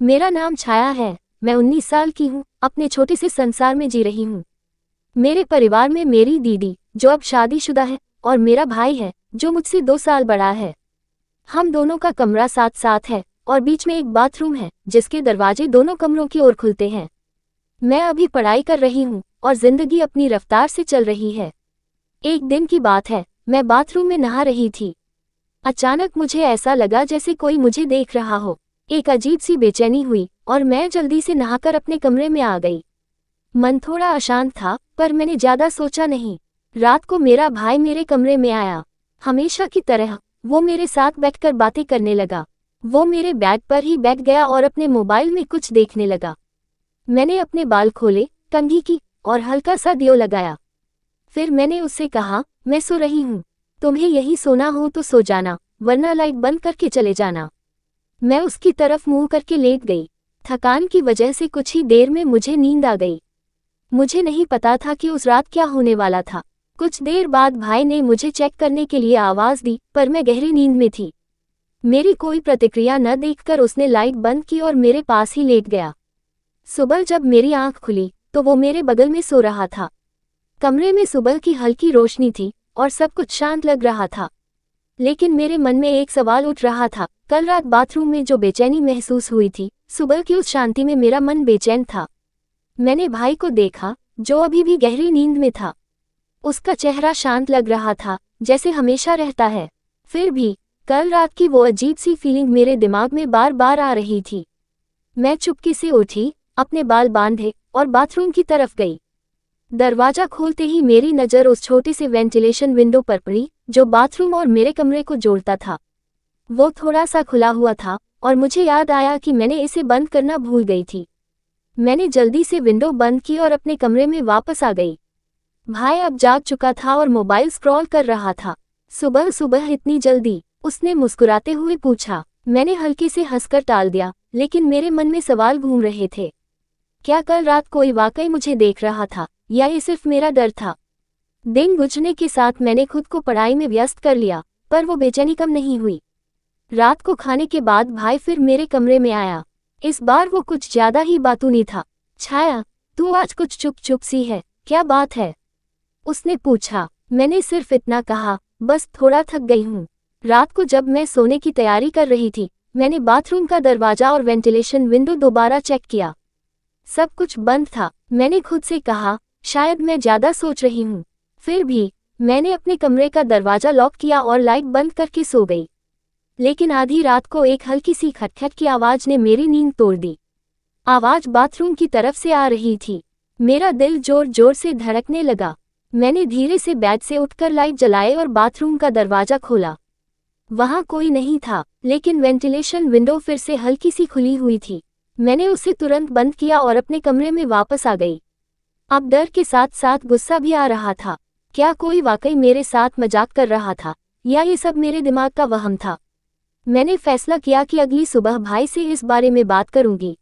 मेरा नाम छाया है। मैं 19 साल की हूँ, अपने छोटे से संसार में जी रही हूँ। मेरे परिवार में मेरी दीदी, जो अब शादीशुदा है, और मेरा भाई है, जो मुझसे 2 साल बड़ा है। हम दोनों का कमरा साथ साथ है और बीच में एक बाथरूम है, जिसके दरवाजे दोनों कमरों की ओर खुलते हैं। मैं अभी पढ़ाई कर रही हूँ और जिंदगी अपनी रफ्तार से चल रही है। एक दिन की बात है, मैं बाथरूम में नहा रही थी। अचानक मुझे ऐसा लगा जैसे कोई मुझे देख रहा हो। एक अजीब सी बेचैनी हुई और मैं जल्दी से नहाकर अपने कमरे में आ गई। मन थोड़ा अशांत था, पर मैंने ज्यादा सोचा नहीं। रात को मेरा भाई मेरे कमरे में आया। हमेशा की तरह वो मेरे साथ बैठकर बातें करने लगा। वो मेरे बेड पर ही बैठ गया और अपने मोबाइल में कुछ देखने लगा। मैंने अपने बाल खोले, कंघी की और हल्का सा दियो लगाया। फिर मैंने उससे कहा, मैं सो रही हूँ, तुम्हें यही सोना हो तो सो जाना, वरना लाइट बंद करके चले जाना। मैं उसकी तरफ मुंह करके लेट गई। थकान की वजह से कुछ ही देर में मुझे नींद आ गई। मुझे नहीं पता था कि उस रात क्या होने वाला था। कुछ देर बाद भाई ने मुझे चेक करने के लिए आवाज दी, पर मैं गहरी नींद में थी। मेरी कोई प्रतिक्रिया न देखकर उसने लाइट बंद की और मेरे पास ही लेट गया। सुबह जब मेरी आंख खुली तो वो मेरे बगल में सो रहा था। कमरे में सुबह की हल्की रोशनी थी और सब कुछ शांत लग रहा था। लेकिन मेरे मन में एक सवाल उठ रहा था। कल रात बाथरूम में जो बेचैनी महसूस हुई थी, सुबह की उस शांति में मेरा मन बेचैन था। मैंने भाई को देखा, जो अभी भी गहरी नींद में था। उसका चेहरा शांत लग रहा था, जैसे हमेशा रहता है। फिर भी कल रात की वो अजीब सी फीलिंग मेरे दिमाग में बार बार आ रही थी। मैं चुपके से उठी, अपने बाल बांधे और बाथरूम की तरफ गई। दरवाजा खोलते ही मेरी नज़र उस छोटे से वेंटिलेशन विंडो पर पड़ी, जो बाथरूम और मेरे कमरे को जोड़ता था। वो थोड़ा सा खुला हुआ था और मुझे याद आया कि मैंने इसे बंद करना भूल गई थी। मैंने जल्दी से विंडो बंद की और अपने कमरे में वापस आ गई। भाई अब जाग चुका था और मोबाइल स्क्रॉल कर रहा था। सुबह सुबह इतनी जल्दी? उसने मुस्कुराते हुए पूछा। मैंने हल्के से हंसकर टाल दिया, लेकिन मेरे मन में सवाल घूम रहे थे। क्या कल रात कोई वाकई मुझे देख रहा था, या ये सिर्फ मेरा डर था? दिन गुजरने के साथ मैंने खुद को पढ़ाई में व्यस्त कर लिया, पर वो बेचैनी कम नहीं हुई। रात को खाने के बाद भाई फिर मेरे कमरे में आया। इस बार वो कुछ ज्यादा ही बातूनी था। छाया, तू आज कुछ चुप चुप सी है, क्या बात है? उसने पूछा। मैंने सिर्फ इतना कहा, बस थोड़ा थक गई हूँ। रात को जब मैं सोने की तैयारी कर रही थी, मैंने बाथरूम का दरवाजा और वेंटिलेशन विंडो दोबारा चेक किया। सब कुछ बंद था। मैंने खुद से कहा, शायद मैं ज्यादा सोच रही हूँ। फिर भी मैंने अपने कमरे का दरवाजा लॉक किया और लाइट बंद करके सो गई। लेकिन आधी रात को एक हल्की सी खटखट की आवाज ने मेरी नींद तोड़ दी। आवाज बाथरूम की तरफ से आ रही थी। मेरा दिल जोर जोर से धड़कने लगा। मैंने धीरे से बेड से उठकर लाइट जलाए और बाथरूम का दरवाजा खोला। वहां कोई नहीं था, लेकिन वेंटिलेशन विंडो फिर से हल्की सी खुली हुई थी। मैंने उसे तुरंत बंद किया और अपने कमरे में वापस आ गई। अब डर के साथ साथ गुस्सा भी आ रहा था। क्या कोई वाकई मेरे साथ मजाक कर रहा था, या ये सब मेरे दिमाग का वहम था? मैंने फैसला किया कि अगली सुबह भाई से इस बारे में बात करूंगी।